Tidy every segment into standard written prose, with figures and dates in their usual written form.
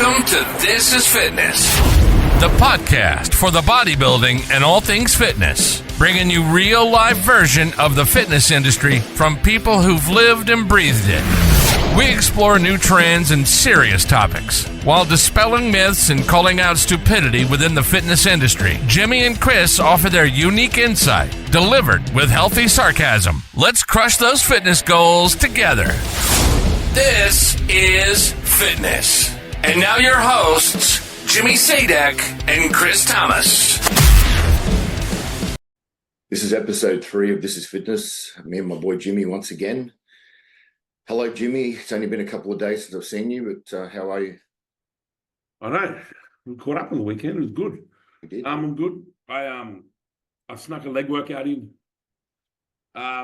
Welcome to This is Fitness, the podcast for the bodybuilding and all things fitness, bringing you real life version of the fitness industry from people who've lived and breathed it. We explore new trends and serious topics while dispelling myths and calling out stupidity within the fitness industry. Jimmy and Chris offer their unique insight, delivered with healthy sarcasm. Let's crush those fitness goals together. This is Fitness. And now your hosts, Jimmy Sadek and Chris Thomas. This is episode 3 of This is Fitness. Me and my boy Jimmy once again. Hello, Jimmy. It's only been a couple of days since I've seen you, but how are you? I know. We caught up on the weekend. It was good. You did? I'm good. I snuck a leg workout in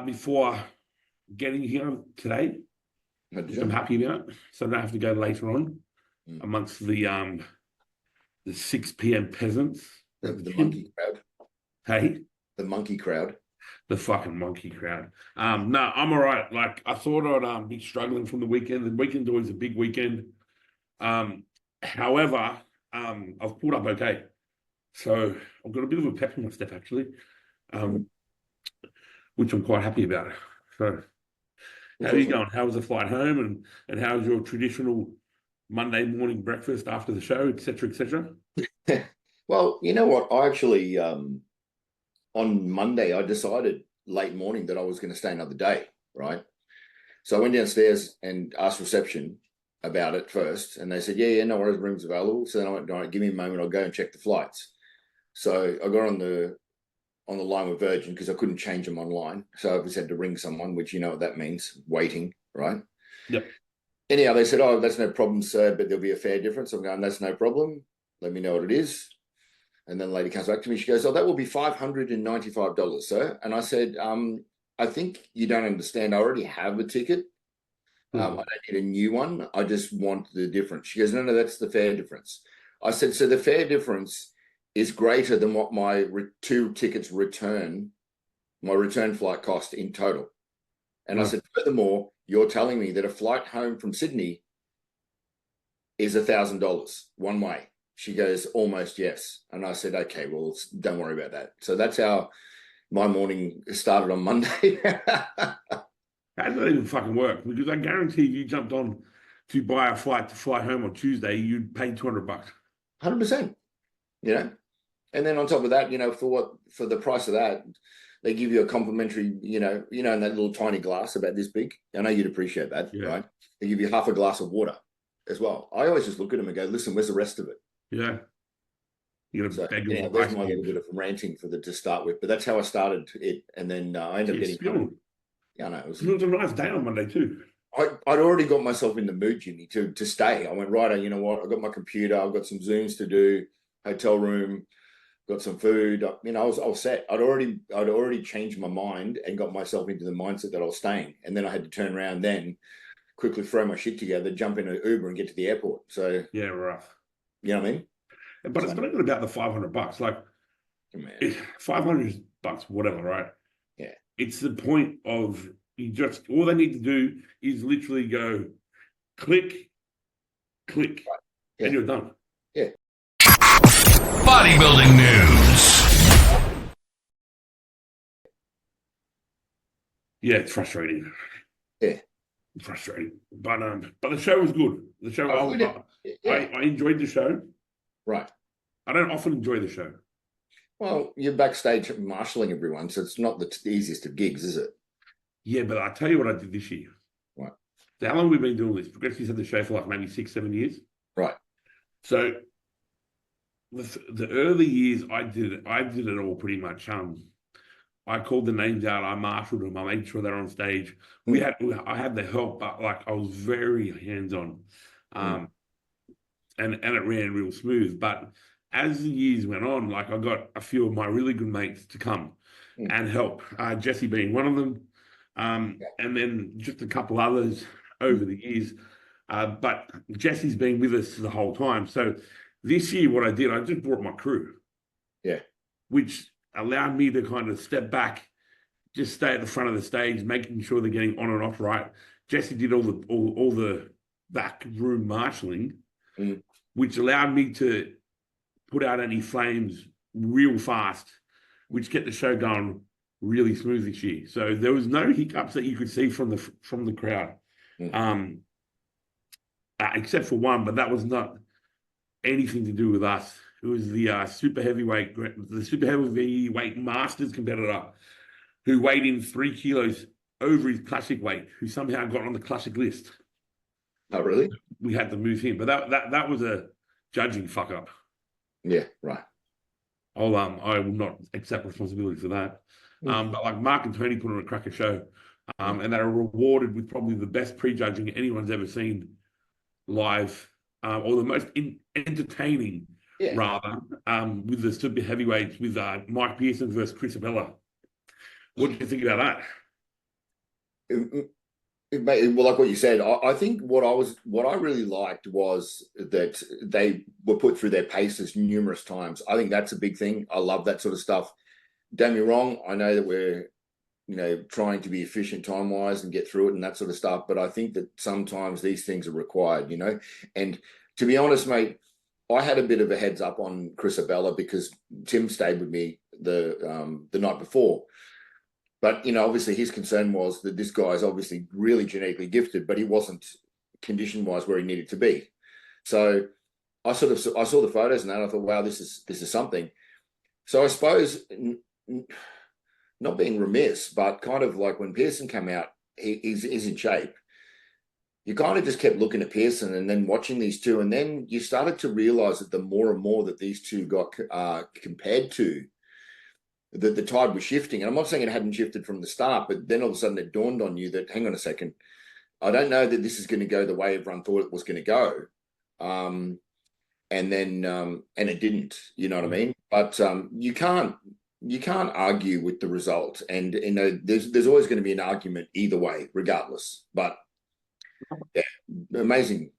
before getting here today, which I'm happy about. So I don't have to go later on amongst the 6 p.m. peasants. The monkey crowd. Hey? The monkey crowd. The fucking monkey crowd. No, I'm all right. Like, I thought I'd be struggling from the weekend. The weekend's always a big weekend. However, I've pulled up okay. So I've got a bit of a pep in my step, actually, which I'm quite happy about. So how are you going? How was the flight home? And how was your traditional Monday morning breakfast after the show, et cetera, et cetera? Well, you know what? I actually... on Monday, I decided late morning that I was going to stay another day, right? So I went downstairs and asked reception about it first, and they said, yeah, no worries, room's available. So then I went, all right, give me a moment, I'll go and check the flights. So I got on the line with Virgin because I couldn't change them online. So I just had to ring someone, which you know what that means, waiting, right? Yep. Anyhow, they said, oh, that's no problem, sir, but there'll be a fare difference. I'm going, that's no problem. Let me know what it is. And then the lady comes back to me. She goes, oh, that will be $595, sir. And I said, I think you don't understand. I already have a ticket. I don't need a new one. I just want the difference. She goes, no, that's the fare difference. I said, so the fare difference is greater than what my 2 tickets return flight cost in total. And I said, furthermore, you're telling me that a flight home from Sydney is $1,000 one way. She goes, almost yes. And I said, okay, well, don't worry about that. So that's how my morning started on Monday. How did that even fucking work? Because I guarantee you jumped on to buy a flight to fly home on Tuesday, you'd pay $200. 100%, you know? And then on top of that, you know, for the price of that, they give you a complimentary, you know, in that little tiny glass about this big. I know you'd appreciate that, right? They give you half a glass of water as well. I always just look at them and go, listen, where's the rest of it? Yeah. You got to beg them. There's my little bit of ranting to start with, but that's how I started it. And then I ended up getting home. Yeah, I know. It was a nice day on Monday too. I'd already got myself in the mood, Jimmy, to stay. I went, right, you know what? I got my computer. I've got some Zooms to do, hotel room, got some food. You know, I was set. I'd already changed my mind and got myself into the mindset that I was staying. And then I had to turn around then, quickly throw my shit together, jump in an Uber and get to the airport. So yeah, rough. You know what I mean? But it's not even about the $500. Like, $500, whatever, right? Yeah. It's the point of all they need to do is literally go click, right. And you're done. Yeah. Bodybuilding news. Yeah, it's frustrating. Yeah. It's frustrating. But the show was good. The show I enjoyed the show. Right. I don't often enjoy the show. Well, you're backstage marshalling everyone, so it's not the easiest of gigs, is it? Yeah, but I'll tell you what I did this year. Right. So how long have we been doing this? Progressive's had the show for like maybe 6-7 years. Right. So the early years I did it all pretty much. I called the names out, I marshaled them, I made sure they're on stage. I had the help, but like I was very hands-on. And it ran real smooth. But as the years went on, like I got a few of my really good mates to come and help. Jesse being one of them, and then just a couple others over the years. But Jesse's been with us the whole time. So this year, what I did, I just brought my crew. Yeah. Which allowed me to kind of step back, just stay at the front of the stage, making sure they're getting on and off right. Jesse did all the back room marshalling. which allowed me to put out any flames real fast, which kept the show going really smooth this year. So there was no hiccups that you could see from the crowd, except for one, but that was not anything to do with us. It was the super heavyweight masters competitor who weighed in 3 kilos over his classic weight, who somehow got on the classic list. Oh, really? We had to move him, but that was a judging fuck up. Yeah, right. I will not accept responsibility for that. But like Mark and Tony put on a cracker show, and they were rewarded with probably the best prejudging anyone's ever seen live, or the most entertaining, rather, with the super heavyweights with Mike Pearson versus Chris Abella. What do you think about that? Well, like what you said, I think what I really liked was that they were put through their paces numerous times. I think that's a big thing. I love that sort of stuff. Don't get me wrong. I know that we're, trying to be efficient time-wise and get through it and that sort of stuff. But I think that sometimes these things are required, And to be honest, mate, I had a bit of a heads up on Chris Abella because Tim stayed with me the night before. But, obviously his concern was that this guy is obviously really genetically gifted, but he wasn't condition-wise where he needed to be. So I saw the photos and I thought, wow, this is something. So I suppose, not being remiss, but kind of like when Pearson came out, he's in shape. You kind of just kept looking at Pearson and then watching these two, and then you started to realize that the more and more that these two got compared to, the tide was shifting. And I'm not saying it hadn't shifted from the start, but then all of a sudden it dawned on you that, hang on a second, I don't know that this is going to go the way everyone thought it was going to go. And it didn't, you know what I mean? But you can't argue with the result. And, there's always going to be an argument either way, regardless. But yeah, amazing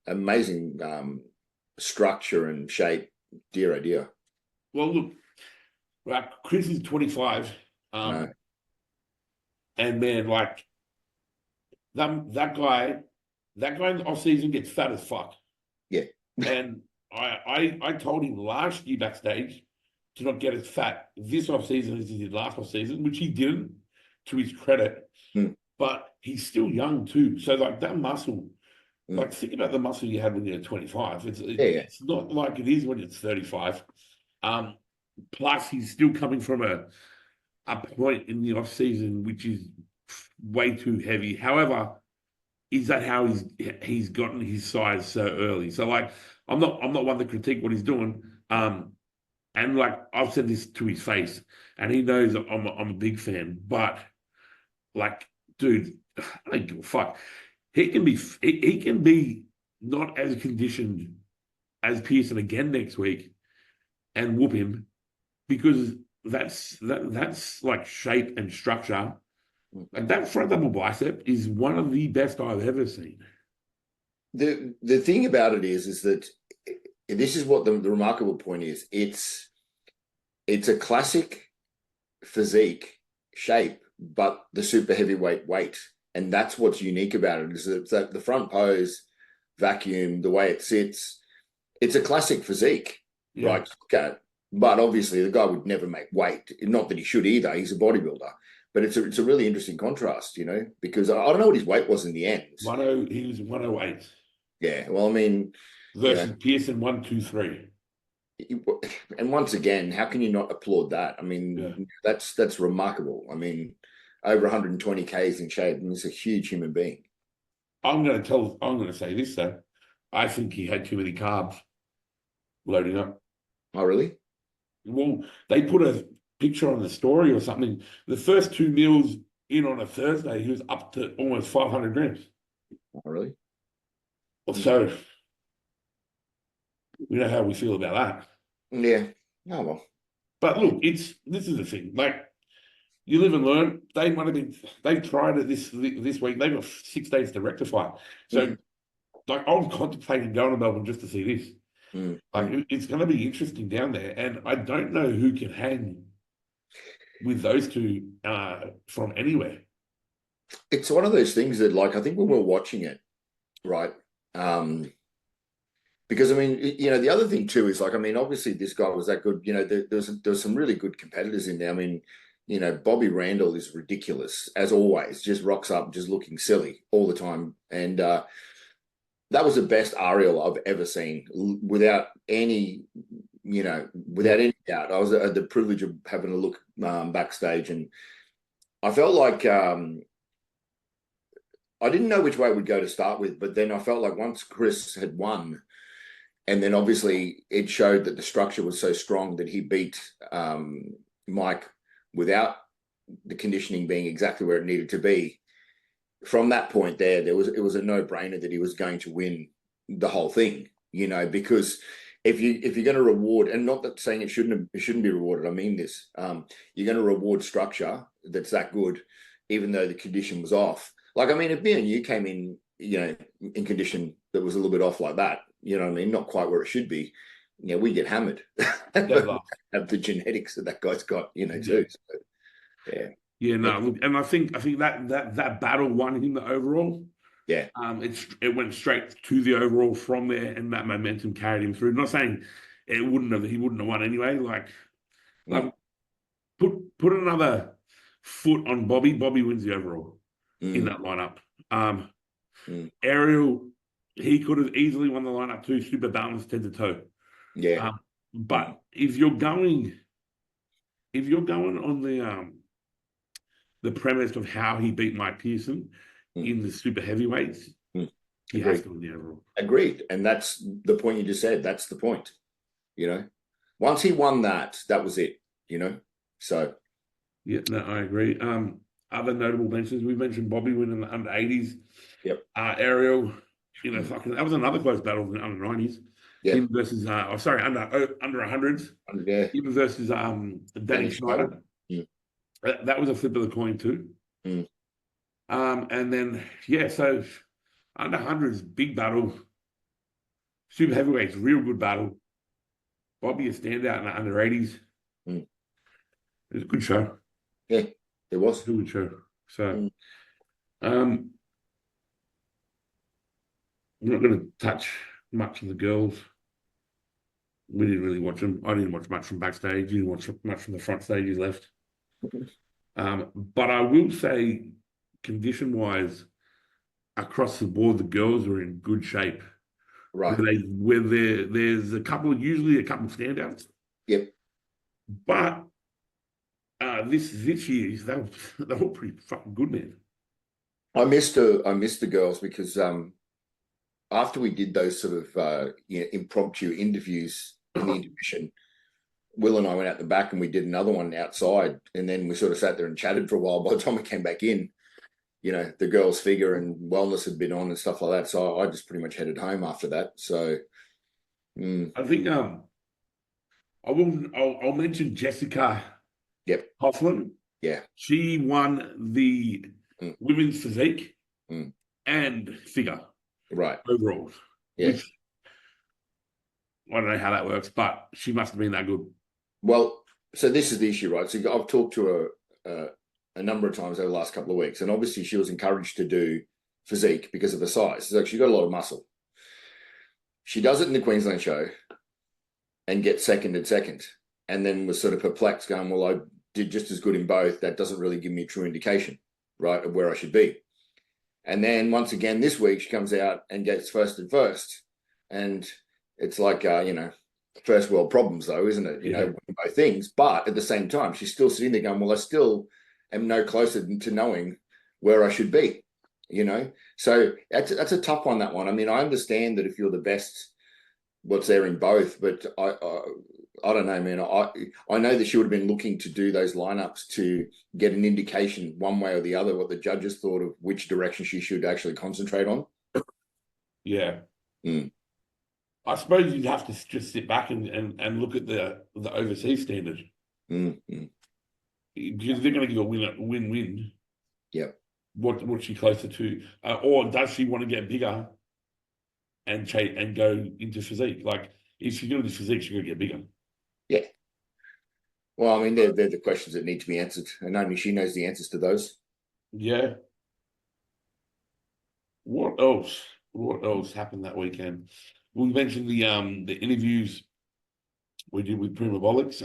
structure and shape, dear oh dear. Well, look, Chris is 25, and man, like that guy in the off season gets fat as fuck. Yeah, and I told him last year backstage to not get as fat this off season as he did last off season, which he didn't, to his credit. But he's still young too, so like that muscle. Like, think about the muscle you had when you're 25. It's not like it is when it's 35. Plus, he's still coming from a point in the off season which is way too heavy. However, is that how he's gotten his size so early? So, like, I'm not one to critique what he's doing. And like I've said this to his face, and he knows I'm a big fan. But like, dude, I don't give a fuck. He can be not as conditioned as Pearson again next week and whoop him, because that's like shape and structure. Like that front double bicep is one of the best I've ever seen. The thing about it is that this is what the remarkable point is. It's a classic physique shape, but the super heavyweight weight. And that's what's unique about it, is that the front pose, vacuum, the way it sits, it's a classic physique, right? To look at. But obviously the guy would never make weight. Not that he should either. He's a bodybuilder. But it's a really interesting contrast, because I don't know what his weight was in the end. He was 108. Yeah, well, I mean... Versus Pearson 123. And once again, how can you not applaud that? I mean, that's remarkable. I mean, over 120 Ks in shape, and he's a huge human being. I'm going to say this, though. I think he had too many carbs loading up. Oh, really? Well, they put a picture on the story or something. The first 2 meals in on a Thursday, he was up to almost 500 grams. Oh, really? So, we know how we feel about that. Yeah. Oh, well. But look, this is the thing. Like, you live and learn. They've tried it this week. They've got 6 days to rectify. So, like, I'm contemplating going to Melbourne just to see this. Like, it's going to be interesting down there, and I don't know who can hang with those two from anywhere. It's one of those things that, like, I think when we're watching it, right, because Because I mean, the other thing too is like, I mean, obviously this guy was that good. There's some really good competitors in there. I mean, Bobby Randall is ridiculous as always. Just rocks up, just looking silly all the time, and that was the best Ariel I've ever seen, without any, without any doubt. I had the privilege of having a look backstage, and I felt like I didn't know which way it would go to start with, but then I felt like once Chris had won, and then obviously it showed that the structure was so strong that he beat Mike without the conditioning being exactly where it needed to be. From that point it was a no-brainer that he was going to win the whole thing, because if you're going to reward, and not that saying it shouldn't be rewarded, I mean this, you're going to reward structure that's that good, even though the condition was off. Like, I mean, if me and you came in, in condition that was a little bit off like that, you know what I mean, not quite where it should be, we get hammered. Have the genetics that guy's got, too. So, yeah. Yeah, no, look, and I think that battle won him the overall. Yeah. It went straight to the overall from there, and that momentum carried him through. I'm not saying he wouldn't have won anyway. Like put another foot on Bobby. Bobby wins the overall in that lineup. Ariel, he could have easily won the lineup too, super balanced 10 to toe. Yeah. But if you're going on the premise of how he beat Mike Pearson in the super heavyweights, he has to win the overall. Agreed. And that's the point you just said. That's the point. Once he won that was it, So yeah, no, I agree. Other notable mentions, we mentioned Bobby winning the under 80s. Yep. Ariel, that was another close battle in the under 90s. Yep. Him versus under 100s. Yeah. Him versus Danny Schneider. That was a flip of the coin too. And then so under 100s, big battle. Super heavyweights, real good battle. Bobby a standout in the under 80s. It was a good show. Yeah, it was a good show. So I'm not going to touch much of the girls. We didn't really watch them. I didn't watch much from backstage. You didn't watch much from the front stage. You left. But I will say, condition-wise, across the board, the girls are in good shape. Right. Where there's usually a couple of standouts. Yep. But this year, they were pretty fucking good, man. I missed the girls because after we did those sort of impromptu interviews in the intermission, Will and I went out the back and we did another one outside, and then we sort of sat there and chatted for a while. By the time we came back in, the girls' figure and wellness had been on and stuff like that. So I just pretty much headed home after that. So I think I'll mention Jessica. Yep. Hoffman. Yeah. She won the women's physique and figure. Right. Overall. Yeah. Which, I don't know how that works, but she must have been that good. Well, so this is the issue, right? So I've talked to her a number of times over the last couple of weeks, and obviously she was encouraged to do physique because of her size. So she's got a lot of muscle. She does it in the Queensland show and gets second, and then was sort of perplexed, going, well, I did just as good in both. That doesn't really give me a true indication, right, of where I should be. And then once again this week she comes out and gets first, and it's like first world problems, though, isn't it? Both things, but at the same time she's still sitting there going, well, I still am no closer to knowing where I should be. So that's a tough one, that one. I mean, I understand that if you're the best, what's there in both, but I don't know, man. I know that she would have been looking to do those lineups to get an indication one way or the other what the judges thought of which direction she should actually concentrate on. Yeah. I suppose you'd have to just sit back and look at the overseas standard. Because they're going to give a win-win. Yeah. What's she closer to? Or does she want to get bigger and go into physique? Like, if she's going to do physique, she's going to get bigger. Yeah. Well, I mean, they're the questions that need to be answered, and only she knows the answers to those. Yeah. What else happened that weekend? we mentioned the interviews we did with Primabolics.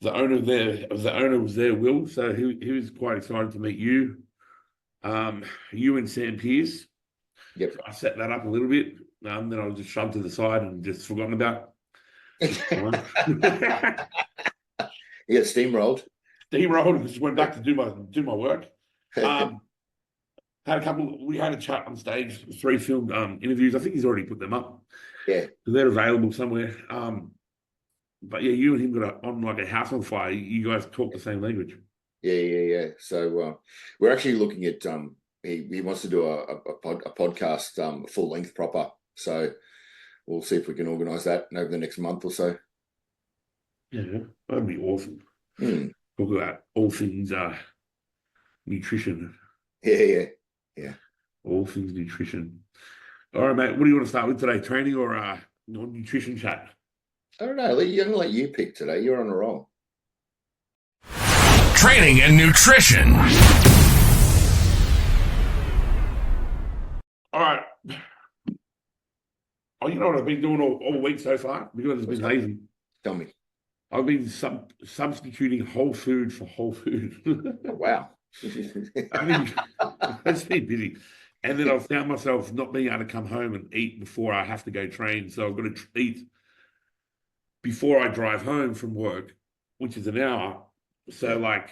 The owner was there, Will. So he was quite excited to meet you. You and Sam Pierce. Yep. So I set that up a little bit. Then I was just shoved to the side and just forgotten about. You get steamrolled. Steamrolled and just went back to do my work. We had a chat on stage, 3 filmed interviews. I think he's already put them up. Yeah. They're available somewhere. But yeah, you and him got on like a house on fire. You guys talk the same language. Yeah. So we're actually looking at he wants to do a podcast full length proper. So we'll see if we can organise that over the next month or so. Yeah, that'd be awesome. Mm. Talk about all things nutrition. Yeah. All things nutrition. All right, mate. What do you want to start with today? Training or nutrition chat? I don't know. I'm going to let you pick today. You're on a roll. Training and nutrition. All right. Oh, you know what I've been doing all week so far? Because it's been lazy. Tell me. I've been substituting whole food for whole food. Oh, wow. I mean, it's been busy. And then I found myself not being able to come home and eat before I have to go train. So I've got to eat before I drive home from work, which is an hour. So like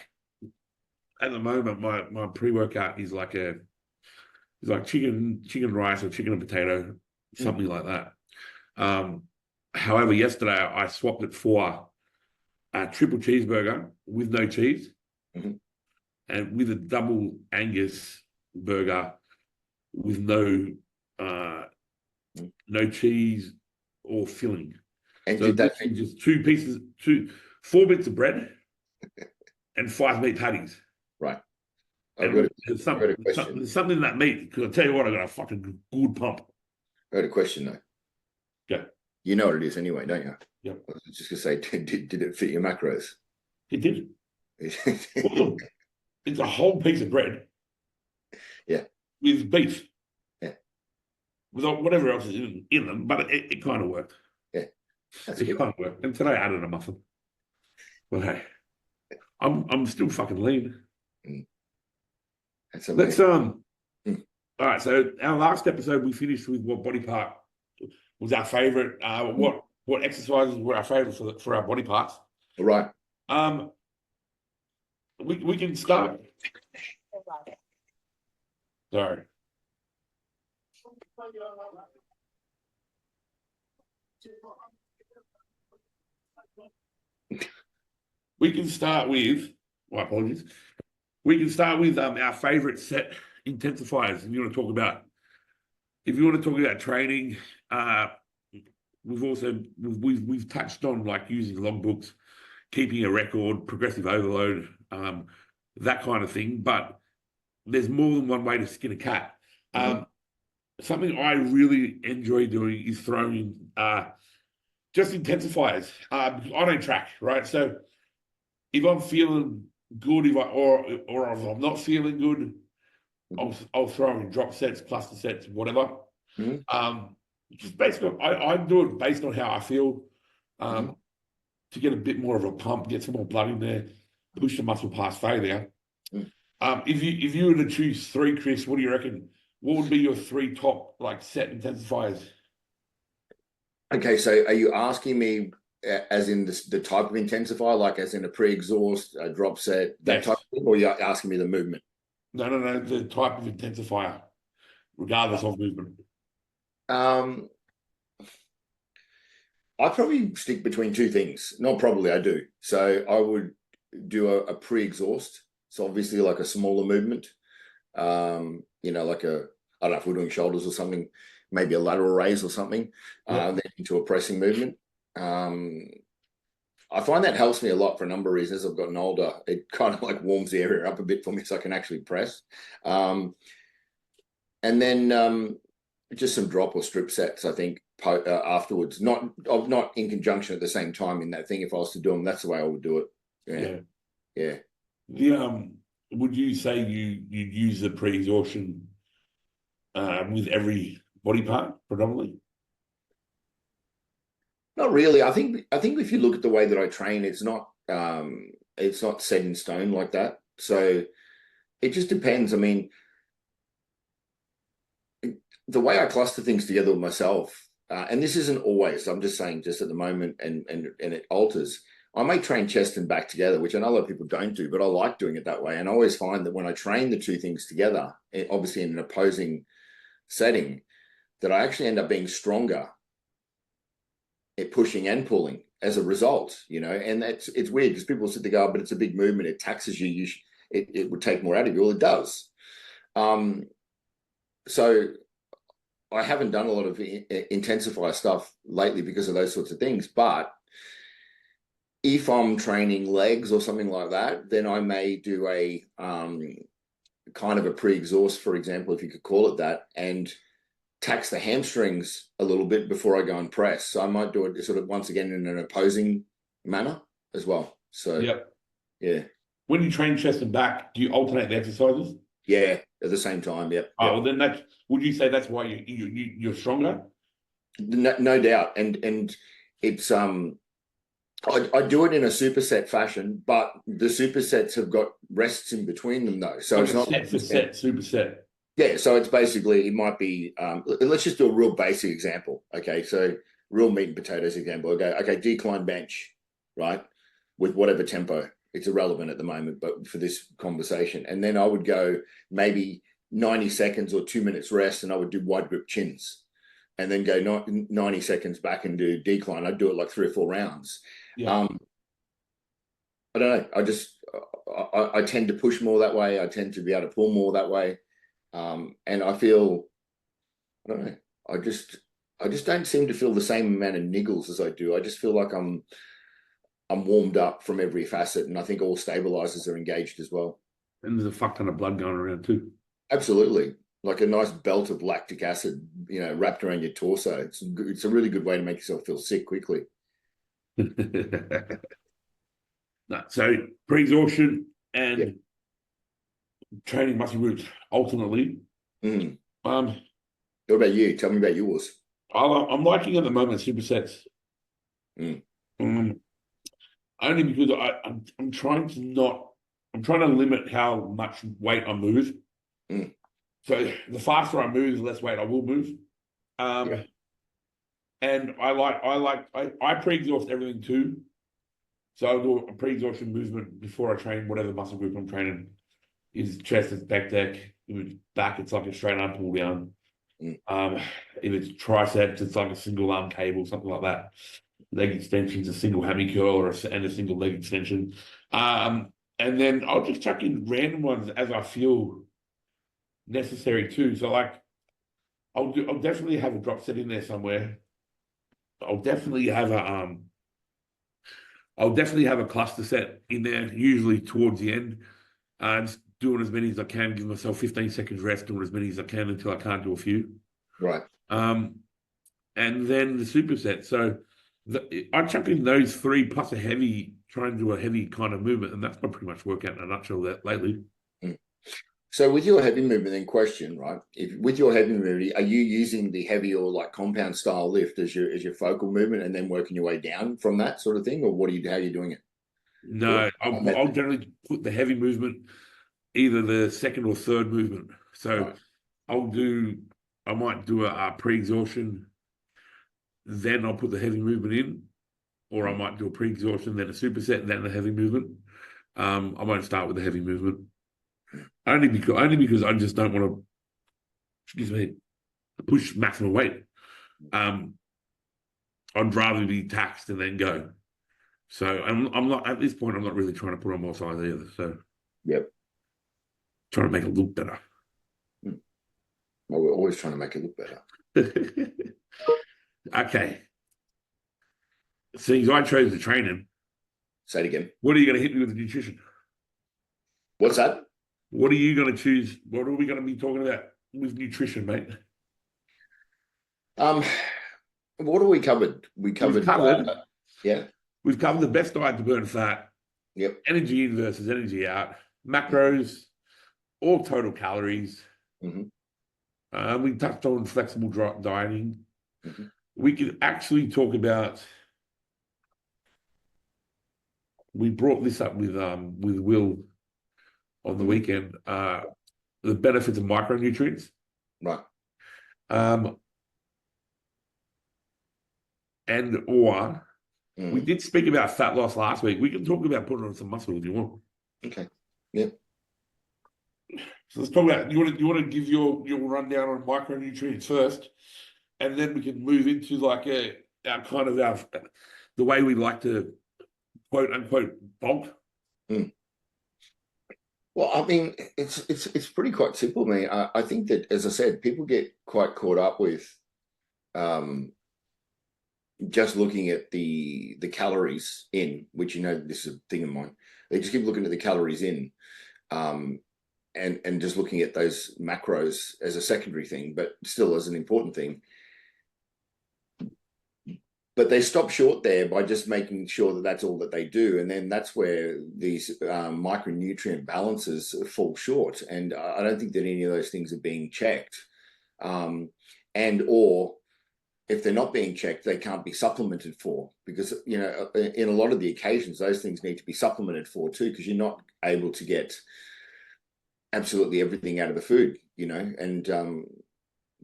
at the moment, my pre-workout is like chicken rice or chicken and potato, something like that. However, yesterday I swapped it for a triple cheeseburger with no cheese and with a double Angus burger with no cheese or filling. And so did that just 4 bits of bread and 5 meat patties. Right. There's something in that meat, because I tell you what, I got a fucking good pump. I got a question though. Yeah. You know what it is anyway, don't you? Yeah. I was just going to say, did it fit your macros? It did. Well, it's a whole piece of bread. Yeah. With beef. Yeah. With whatever else is in them, but it kind of worked. Yeah. That's it good. kind of worked. And today I added a muffin. But hey, I'm still fucking lean. That's amazing. Let's all right, so our last episode we finished with what body part was our favorite, what exercises were our favorite for our body parts. All right. We can start. Sorry. We can start with, my apologies. We can start with our favorite set intensifiers. If you want to talk about training, we've touched on like using logbooks, keeping a record, progressive overload, that kind of thing. But there's more than one way to skin a cat. Something I really enjoy doing is throwing just intensifiers. I don't track, right? So if I'm feeling good, or if I'm not feeling good, I'll throw in drop sets, cluster sets, whatever. Just basically, I do it based on how I feel, to get a bit more of a pump, get some more blood in there, push the muscle past failure. If you were to choose 3, Chris, what do you reckon? What would be your 3 top like set intensifiers? Okay, so are you asking me as in the type of intensifier, like as in a pre-exhaust, a drop set, that type of thing, or you're asking me the movement? No, the type of intensifier, regardless of movement. I probably stick between 2 things. Not probably, I do. So I would do a pre-exhaust. So obviously like a smaller movement. Like I don't know if we're doing shoulders or something, maybe a lateral raise or something, then into a pressing movement. I find that helps me a lot for a number of reasons. As I've gotten older, it kind of like warms the area up a bit for me so I can actually press. And then just some drop or strip sets, I think, afterwards, not in conjunction at the same time in that thing. If I was to do them, that's the way I would do it. Yeah. Would you say you use the pre-exhaustion with every body part? predominantly? Not really. I think if you look at the way that I train, it's not set in stone like that. So it just depends. I mean, the way I cluster things together with myself, and this isn't always, I'm just saying just at the moment, and it alters. I may train chest and back together, which I know a lot of people don't do, but I like doing it that way. And I always find that when I train the two things together, obviously in an opposing setting, that I actually end up being stronger at pushing and pulling as a result, and it's weird because people sit there go, but it's a big movement. It taxes you. It would take more out of you. Well, it does. So I haven't done a lot of intensify stuff lately because of those sorts of things. But if I'm training legs or something like that, then I may do a kind of a pre-exhaust, for example, if you could call it that, and tax the hamstrings a little bit before I go and press. So I might do it sort of once again in an opposing manner as well. So yeah. When you train chest and back, do you alternate the exercises? Yeah, at the same time. Yep. Well, then would you say that's why you're stronger? No doubt, and it's I do it in a superset fashion, but the supersets have got rests in between them though, so like it's not set for set superset. Yeah, so it's basically, it might be, let's just do a real basic example. Okay, so real meat and potatoes example. Okay, decline bench, right? With whatever tempo. It's irrelevant at the moment, but for this conversation. And then I would go maybe 90 seconds or 2 minutes rest, and I would do wide grip chins. And then go 90 seconds back and do decline. I'd do it like 3 or 4 rounds. Yeah. I don't know. I tend to push more that way. I tend to be able to pull more that way. And I feel, I don't know, I just don't seem to feel the same amount of niggles as I do. I just feel like I'm warmed up from every facet, and I think all stabilizers are engaged as well. And there's a fuck ton of blood going around too. Absolutely. Like a nice belt of lactic acid, wrapped around your torso. It's a really good way to make yourself feel sick quickly. So pre-exhaustion and training muscle groups ultimately. What What about you? Tell me about yours. I'm liking at the moment supersets. Only because I'm trying to limit how much weight I move. So the faster I move, the less weight I will move. And I pre-exhaust everything too. So I'll do a pre-exhaustion movement before I train whatever muscle group I'm training. Is chest, it's back deck. If it's back, it's like a straight arm pull down. If it's triceps, it's like a single arm cable, something like that. Leg extensions, a single hammy curl and a single leg extension. And then I'll just chuck in random ones as I feel necessary too. So like I'll definitely have a drop set in there somewhere. I'll definitely have a cluster set in there, usually towards the end. Just doing as many as I can, give myself 15 seconds rest, doing as many as I can until I can't do a few. Right. And then the superset. So I chuck in those 3 plus a heavy, try and do a heavy kind of movement, and that's my pretty much workout in a nutshell that lately. So with your heavy movement in question, right? With your heavy movement, are you using the heavy or like compound style lift as your focal movement, and then working your way down from that sort of thing, or how are you doing it? No, I'll generally put the heavy movement either the second or third movement. So right. I might do a pre-exhaustion, then I'll put the heavy movement in, or I might do a pre-exhaustion, then a superset, then the heavy movement. I won't start with the heavy movement. Only because I just don't want to, push maximum weight. I'd rather be taxed and then go. So I'm not at this point. I'm not really trying to put on more size either. So trying to make it look better. Well, we're always trying to make it look better. Okay. Since I chose the training. Say it again. What are you going to hit me with the nutrition? What's that? What are you going to choose? What are we going to be talking about with nutrition, mate? What have we covered? We've covered We've covered the best diet to burn fat. Yep. Energy in versus energy out. Macros, all total calories. We touched on flexible dieting. Mhm. We could actually talk about. We brought this up with Will on the Mhm. weekend. The benefits of micronutrients. Right. Um, or we Mm. did speak about fat loss last week. We can talk about putting on some muscle if you want. Okay. Yeah. So let's talk about. You want to give your rundown on micronutrients first, and then we can move into like our kind of the way we like to quote unquote bulk. Mm. Well, I mean, it's pretty quite simple, man. I think that, as I said, people get quite caught up with um, just looking at the calories in, which, this is a thing of mine. They just keep looking at the calories in, um, and just looking at those macros as a secondary thing, but still as an important thing. But they stop short there by just making sure that that's all that they do, and then that's where these micronutrient balances fall short. And I don't think that any of those things are being checked, or if they're not being checked, they can't be supplemented for, because in a lot of the occasions those things need to be supplemented for too, because you're not able to get absolutely everything out of the food, and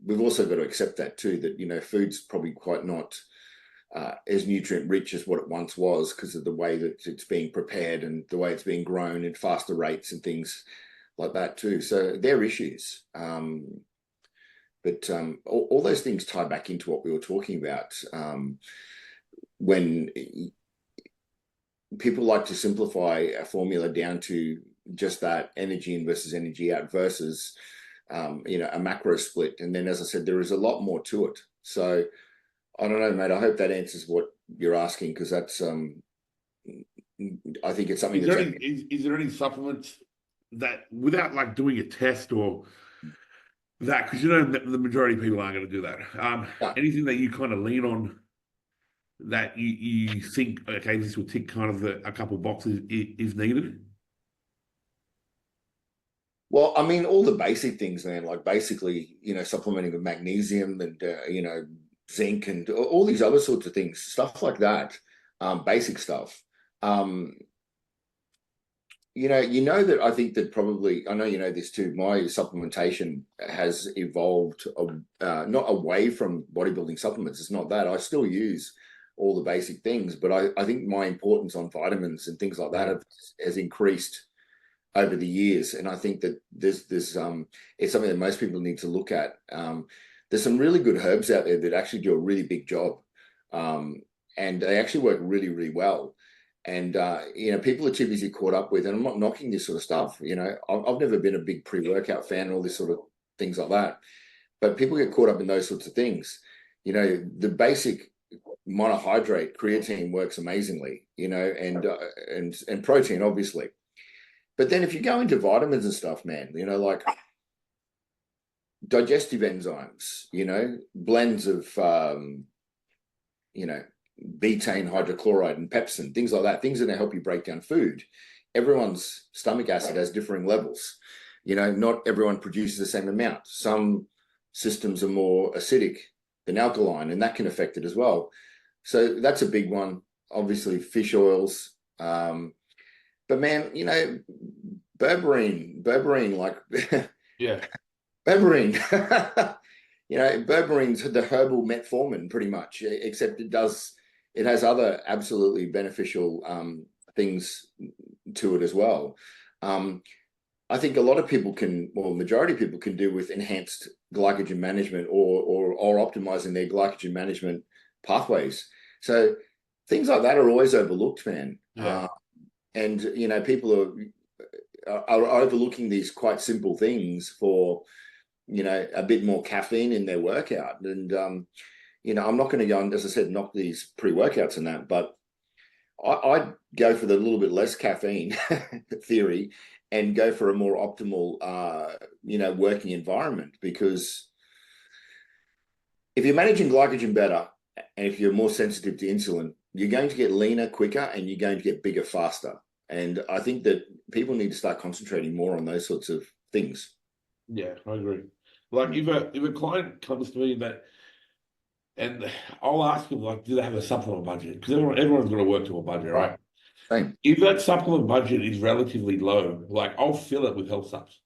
we've also got to accept that too, that food's probably quite not as nutrient rich as what it once was, because of the way that it's being prepared and the way it's being grown at faster rates and things like that too. So they're issues. But all those things tie back into what we were talking about, when people like to simplify a formula down to just that energy in versus energy out versus a macro split. And then, as I said, there is a lot more to it. So I don't know, mate. I hope that answers what you're asking, because that's I think it's something Is there any supplements that, without like doing a test or that, because the majority of people aren't going to do that. yeah. Anything that you kind of lean on that you think, okay, this will tick kind of a couple boxes if needed? Well, I mean, all the basic things, man, like basically, supplementing with magnesium and, zinc and all these other sorts of things, stuff like that, basic stuff. That I think that probably, I know you know this too, my supplementation has evolved not away from bodybuilding supplements. It's not that. I still use all the basic things, but I think my importance on vitamins and things like that has increased over the years. And I think that there's it's something that most people need to look at. There's some really good herbs out there that actually do a really big job. And they actually work really, really well. And, people are too busy caught up with, and I'm not knocking this sort of stuff. I've never been a big pre-workout fan and all this sort of things like that. But people get caught up in those sorts of things. The basic monohydrate creatine works amazingly, and protein, obviously. But then if you go into vitamins and stuff, man, like digestive enzymes, blends of, betaine hydrochloride and pepsin, things like that, things that help you break down food. Everyone's stomach acid has differing levels. Not everyone produces the same amount. Some systems are more acidic than alkaline, and that can affect it as well. So that's a big one. Obviously, fish oils. But man, berberine, like Yeah. berberine, berberine's the herbal metformin pretty much, except it has other absolutely beneficial things to it as well. I think a lot of people majority of people can do with enhanced glycogen management or optimizing their glycogen management pathways. So things like that are always overlooked, man. Yeah. And people are overlooking these quite simple things for a bit more caffeine in their workout. And I'm not going to go and, as I said, knock these pre-workouts and that, but I'd go for the little bit less caffeine theory and go for a more optimal working environment, because if you're managing glycogen better and if you're more sensitive to insulin, you're going to get leaner quicker and you're going to get bigger faster. And I think that people need to start concentrating more on those sorts of things. Yeah, I agree. Like if a client comes to me and I'll ask them like, do they have a supplement budget? Because everyone's got to work to a budget, right? Same. If that supplement budget is relatively low, like I'll fill it with health subs.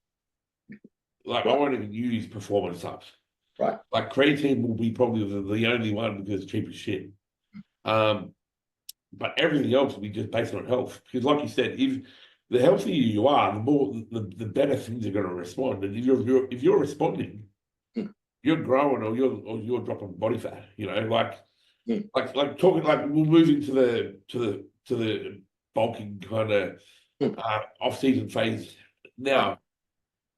Like I won't even use performance subs. Right. Like creatine will be probably the only one because it's cheap as shit. But everything else will be just based on health. Because like you said, if the healthier you are, the better things are going to respond. And if you're responding, you're growing or you're dropping body fat. You know, like talking like we're moving to the bulking kind of off-season phase now.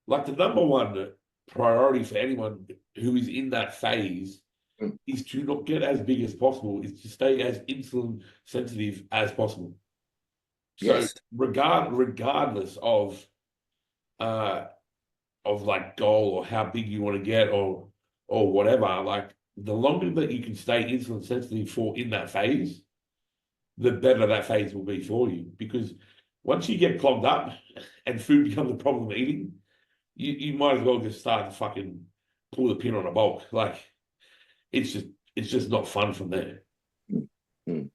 Like the number one priority for anyone who is in that phase is to not get as big as possible, is to stay as insulin sensitive as possible. So regardless of like goal or how big you want to get or whatever, like the longer that you can stay insulin sensitive for in that phase, the better that phase will be for you. Because once you get clogged up and food becomes a problem eating, you might as well just start to fucking pull the pin on a bulk. Like it's just not fun from there. And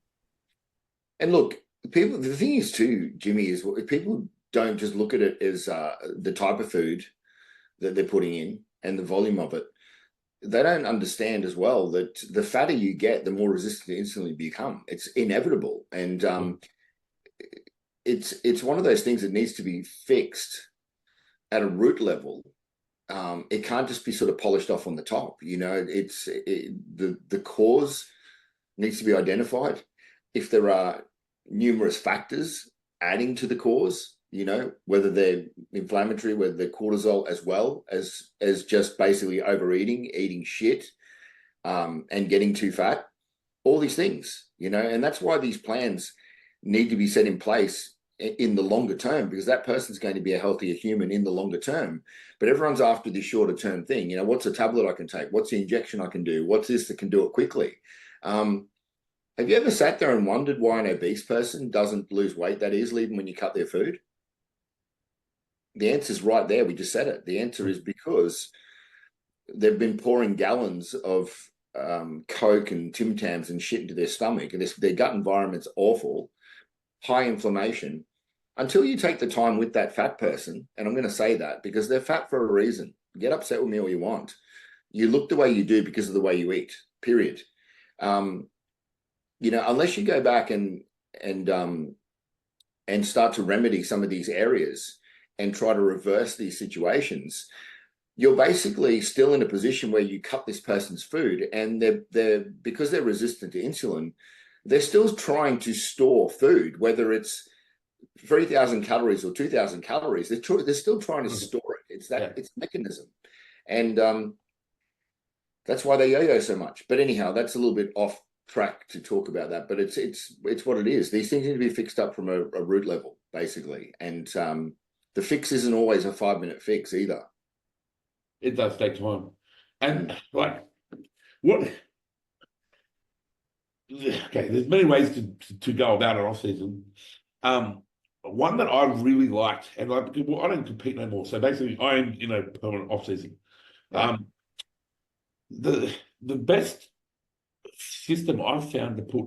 look, the thing is too, Jimmy, is people don't just look at it as the type of food that they're putting in and the volume of it. They don't understand as well that the fatter you get, the more resistant to insulin you become. It's inevitable. And it's one of those things that needs to be fixed at a root level. It can't just be sort of polished off on the top. You know, the cause needs to be identified. If there are numerous factors adding to the cause, you know, whether they're inflammatory, whether they're cortisol, as well as just basically overeating, eating shit, and getting too fat, all these things, you know, and that's why these plans need to be set in place in the longer term, because that person's going to be a healthier human in the longer term. But everyone's after this shorter term thing. You know, what's a tablet I can take? What's the injection I can do? What's this that can do it quickly? Have you ever sat there and wondered why an obese person doesn't lose weight that easily even when you cut their food? The answer is right there. We just said it. The answer is because they've been pouring gallons of Coke and Tim Tams and shit into their stomach, and their gut environment's awful, high inflammation, until you take the time with that fat person. And I'm going to say that because they're fat for a reason. Get upset with me all you want. You look the way you do because of the way you eat, period. You know, unless you go back and start to remedy some of these areas and try to reverse these situations, you're basically still in a position where you cut this person's food, and they're because they're resistant to insulin, they're still trying to store food, whether it's 3,000 calories or 2,000 calories. They're still trying to store it. It's it's mechanism, and that's why they yo-yo so much. But anyhow, that's a little bit off track to talk about that. But it's what it is. These things need to be fixed up from a root level, basically, and the fix isn't always a 5-minute fix either. It does take time. And like what? Okay, there's many ways to go about an off season. One that I really liked, and I don't compete no more, so basically I'm in a permanent off season. The best system I've found to put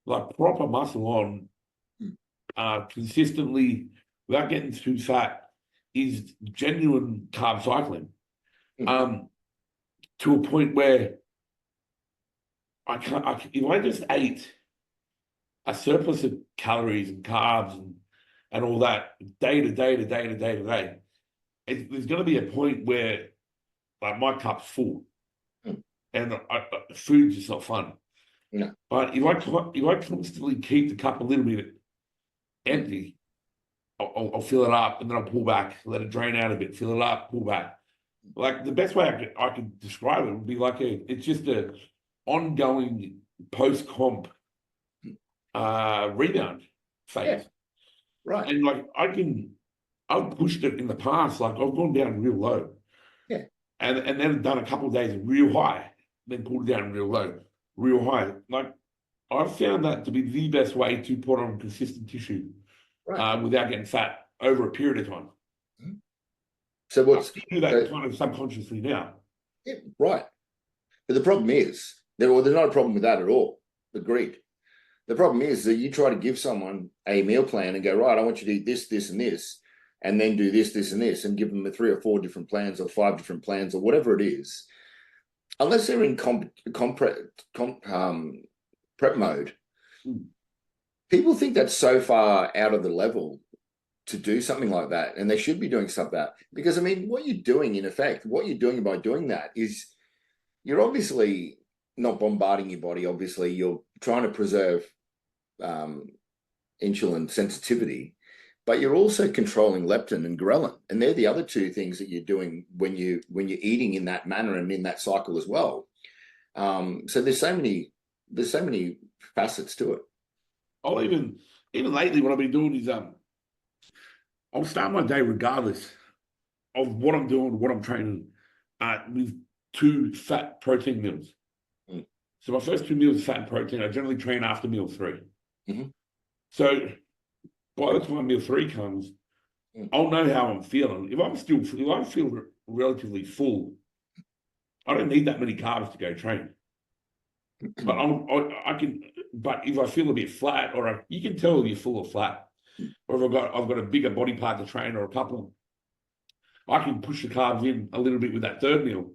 like proper muscle on consistently without getting too fat is genuine carb cycling. To a point where if I just ate a surplus of calories and carbs and all that day to day, there's going to be a point where like my cup's full and food's just not fun. No. But if I constantly keep the cup a little bit empty, I'll fill it up and then I'll pull back, let it drain out a bit, fill it up, pull back. Like the best way I could describe it would be like it's just a ongoing post-comp rebound phase. Yeah. Right. And like I've pushed it in the past, like I've gone down real low. Yeah. And then done a couple of days real high, then pulled down real low, real high. Like I've found that to be the best way to put on consistent tissue without getting fat over a period of time. So what's I do that kind of subconsciously now. yeah, right? But the problem is there's not a problem with that at all. Agreed. The problem is that you try to give someone a meal plan and go, right, I want you to eat this, this, and this, and then do this, this, and this, and give them the 3 or 4 different plans or 5 different plans or whatever it is. Unless they're in prep mode, people think that's so far out of the level to do something like that, and they should be doing something like that. Because I mean, what you're doing, in effect, what you're doing by doing that is you're obviously not bombarding your body. Obviously, you're trying to preserve insulin sensitivity, but you're also controlling leptin and ghrelin, and they're the other 2 things that you're doing when you're eating in that manner and in that cycle as well. So there's so many facets to it. I'll even lately, what I've been doing is I'll start my day regardless of what I'm doing, what I'm training, with 2 fat protein meals. So my first 2 meals are fat and protein. I generally train after meal 3. So by the time meal 3 comes, I'll know how I'm feeling. If I feel relatively full, I don't need that many carbs to go train. But I can. But if I feel a bit flat, or you can tell if you're full or flat, or if I've got a bigger body part to train or a couple, I can push the carbs in a little bit with that 3rd meal.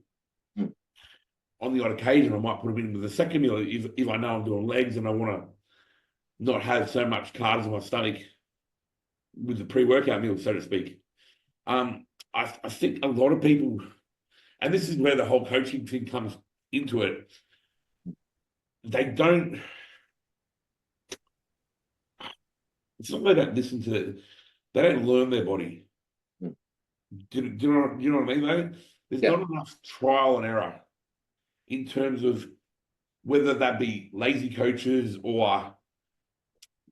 On the odd occasion, I might put them in with the 2nd meal if I know I'm doing legs and I want to not have so much carbs in my stomach with the pre-workout meal, so to speak. I think a lot of people, and this is where the whole coaching thing comes into it, they don't listen to, they don't learn their body. Do you know what I mean, though? There's not enough trial and error in terms of whether that be lazy coaches or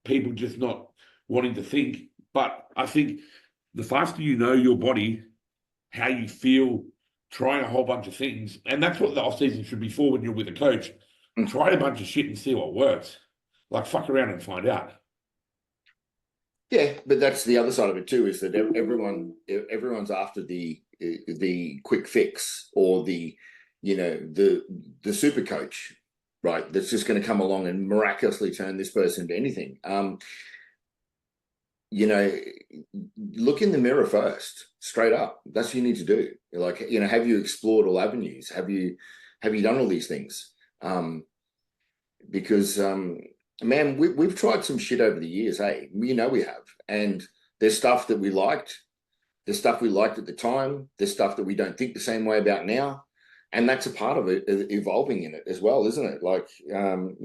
people just not wanting to think. But I think the faster you know your body, how you feel, trying a whole bunch of things, and that's what the off-season should be for when you're with a coach. Try a bunch of shit and see what works. Like, fuck around and find out. Yeah, but that's the other side of it too, is that everyone's after the quick fix or the super coach, right? That's just going to come along and miraculously turn this person into anything. Look in the mirror first, straight up. That's what you need to do. Like, have you explored all avenues? Have you done all these things? Because man, we've tried some shit over the years, hey? We have. And there's stuff that we liked. There's stuff we liked at the time. There's stuff that we don't think the same way about now. And that's a part of it, evolving in it as well, isn't it? Like, and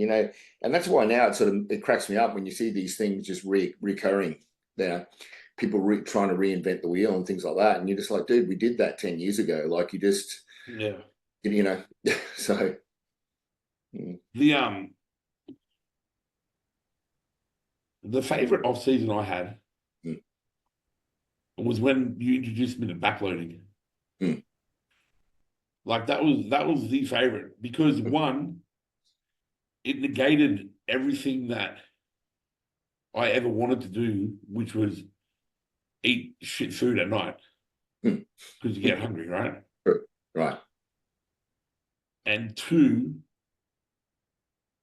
that's why now it cracks me up when you see these things just recurring. People trying to reinvent the wheel and things like that. And you're just like, dude, we did that 10 years ago. Like, you just, so. The favorite off season I had was when you introduced me to backloading. Like, that was the favorite, because one, it negated everything that I ever wanted to do, which was eat shit food at night, because you get hungry, right? Right. And 2,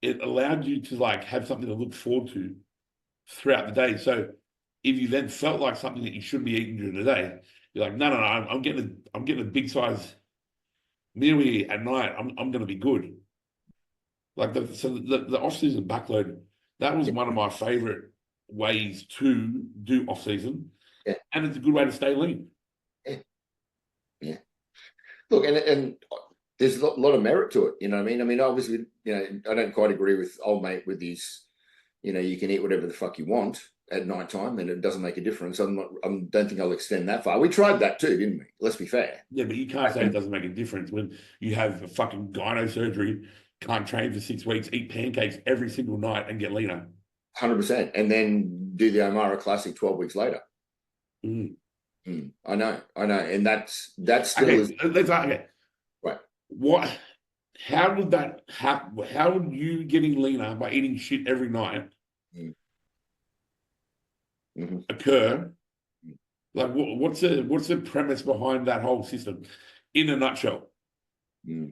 it allowed you to like have something to look forward to throughout the day. So if you then felt like something that you shouldn't be eating during the day, you're like, no, I'm getting a big size meal here at night. I'm going to be good. Like the off season backload, that was one of my favorite ways to do off season, and it's a good way to stay lean. Yeah. Look, and there's a lot of merit to it. You know what I mean? I mean, obviously, I don't quite agree with old mate with these. You can eat whatever the fuck you want at nighttime, and it doesn't make a difference. I don't think I'll extend that far. We tried that too, didn't we? Let's be fair. Yeah, but you can't say it doesn't make a difference when you have a fucking gyno surgery, can't train for 6 weeks, eat pancakes every single night, and get leaner. 100%, and then do the Omara Classic 12 weeks later. I know, and that's still is. Okay. Right. What? How would that happen? How would you getting leaner by eating shit every night occur Like, what's the premise behind that whole system, in a nutshell? I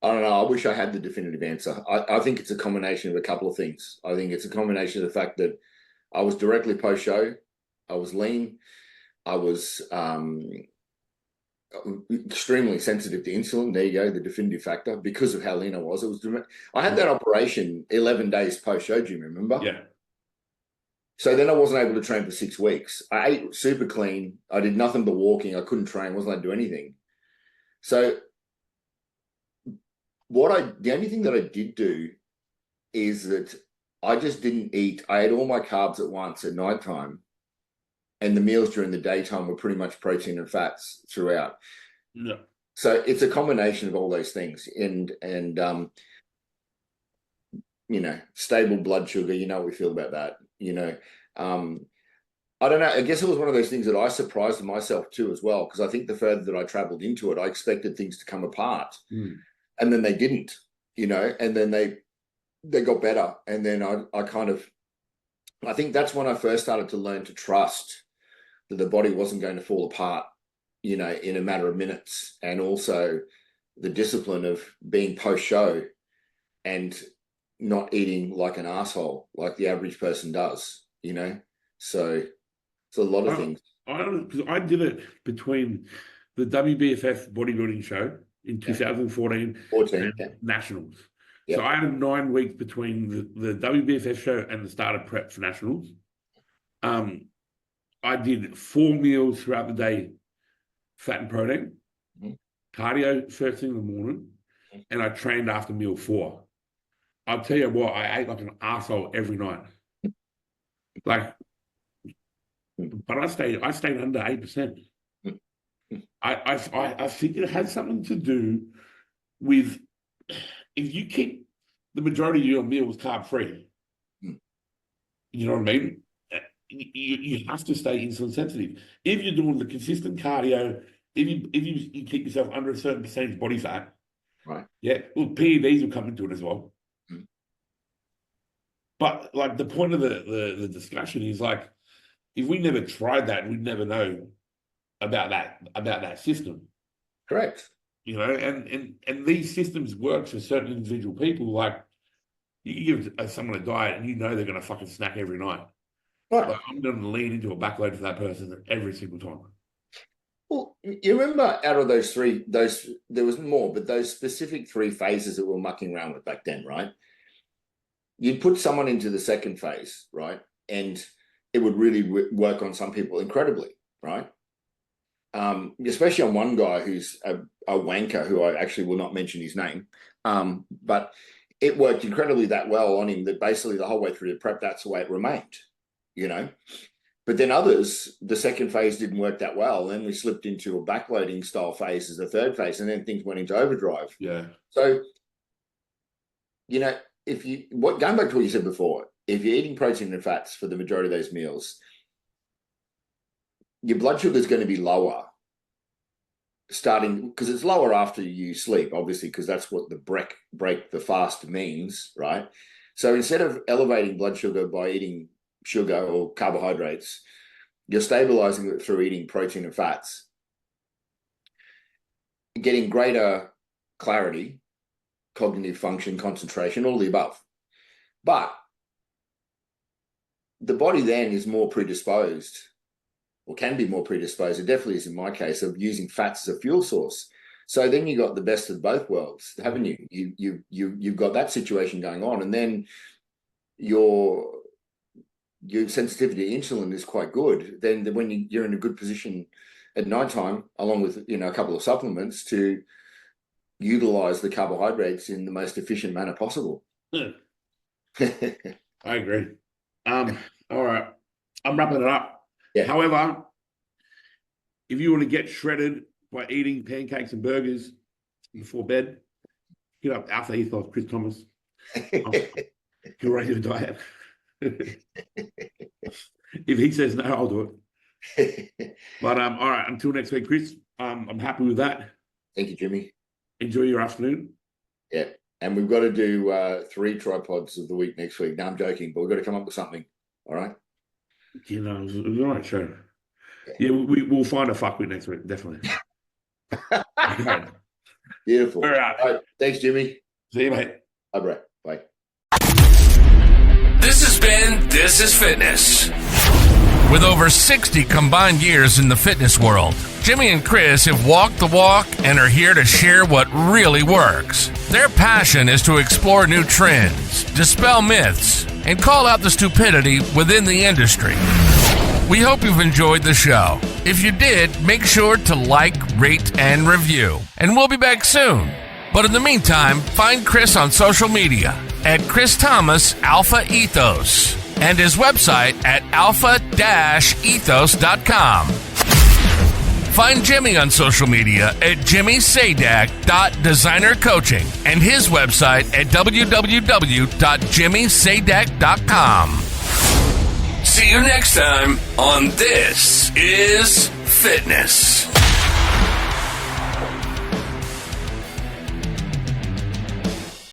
don't know. I wish I had the definitive answer. I think it's a combination of a couple of things. I think it's a combination of the fact that I was directly post-show. I was lean. I was extremely sensitive to insulin. There you go, the definitive factor, because of how lean I was. I had that operation 11 days post-show, do you remember? Yeah. So then I wasn't able to train for 6 weeks. I ate super clean. I did nothing but walking. I couldn't train. Wasn't able to do anything. So the only thing that I did do is that I just didn't eat. I ate all my carbs at once at nighttime, and the meals during the daytime were pretty much protein and fats throughout. Yeah. So it's a combination of all those things, and stable blood sugar. You know what we feel about that. I don't know. I guess it was one of those things that I surprised myself too as well, because I think the further that I traveled into it, I expected things to come apart, and then they didn't. And then they got better, and then I think that's when I first started to learn to trust that the body wasn't going to fall apart, in a matter of minutes, and also the discipline of being post-show and not eating like an asshole like the average person does, So it's a lot of things. Because I did it between the WBFF bodybuilding show in 2014 and Nationals. Yep. So I had 9 weeks between the WBFF show and the start of prep for Nationals. I did 4 meals throughout the day, fat and protein, cardio first thing in the morning, and I trained after meal 4. I'll tell you what, I ate like an asshole every night. But I stayed under 8%. I think it had something to do with, if you keep the majority of your meals carb-free, you know what I mean? You have to stay insulin sensitive. If you're doing the consistent cardio, if you keep yourself under a certain percentage body fat, right? Yeah, well, PEDs will come into it as well. But like the point of the discussion is, like, if we never tried that, we'd never know about that system. Correct. And these systems work for certain individual people. Like, you give someone a diet and they're going to fucking snack every night. Right. Like, I'm going to lean into a backload for that person every single time. Well, you remember out of those 3, there was more, but those specific 3 phases that we were mucking around with back then, right? You'd put someone into the second phase, right? And it would really work on some people incredibly, right? Especially on one guy who's a wanker, who I actually will not mention his name. But it worked incredibly that well on him that basically the whole way through the prep, that's the way it remained, But then others, the second phase didn't work that well. Then we slipped into a backloading style phase as the third phase, and then things went into overdrive. Yeah. So, going back to what you said before, if you're eating protein and fats for the majority of those meals, your blood sugar is going to be lower starting, because it's lower after you sleep, obviously, because that's what the break the fast means, right? So instead of elevating blood sugar by eating sugar or carbohydrates, you're stabilizing it through eating protein and fats, getting greater clarity, cognitive function, concentration, all the above. But the body then is more predisposed, or can be more predisposed, it definitely is in my case, of using fats as a fuel source. So then you got the best of both worlds, haven't you? You've got that situation going on, and then your sensitivity to insulin is quite good. Then when you're in a good position at nighttime, along with a couple of supplements, to utilize the carbohydrates in the most efficient manner possible. I agree. All right, I'm wrapping it up. Yeah. However, if you want to get shredded by eating pancakes and burgers before bed, get up Alpha Ethos, Chris Thomas. He'll run your diet. If he says no, I'll do it. But all right, until next week, Chris. I'm happy with that. Thank you, Jimmy. Enjoy your afternoon. Yeah, and we've got to do 3 tripods of the week next week. No, I'm joking, but we've got to come up with something. All right. It was all right show. Yeah, we'll find a fuck with next week, definitely. Okay. Beautiful. All right. All right. Thanks, Jimmy. See you, mate. Bye, bro. Bye. This has been This is Fitness. With over 60 combined years in the fitness world, Jimmy and Chris have walked the walk and are here to share what really works. Their passion is to explore new trends, dispel myths, and call out the stupidity within the industry. We hope you've enjoyed the show. If you did, make sure to like, rate, and review. And we'll be back soon. But in the meantime, find Chris on social media at Chris Thomas Alpha Ethos and his website at alpha-ethos.com. Find Jimmy on social media at jimmysadak.designercoaching and his website at www.jimmysadak.com. See you next time on This is Fitness.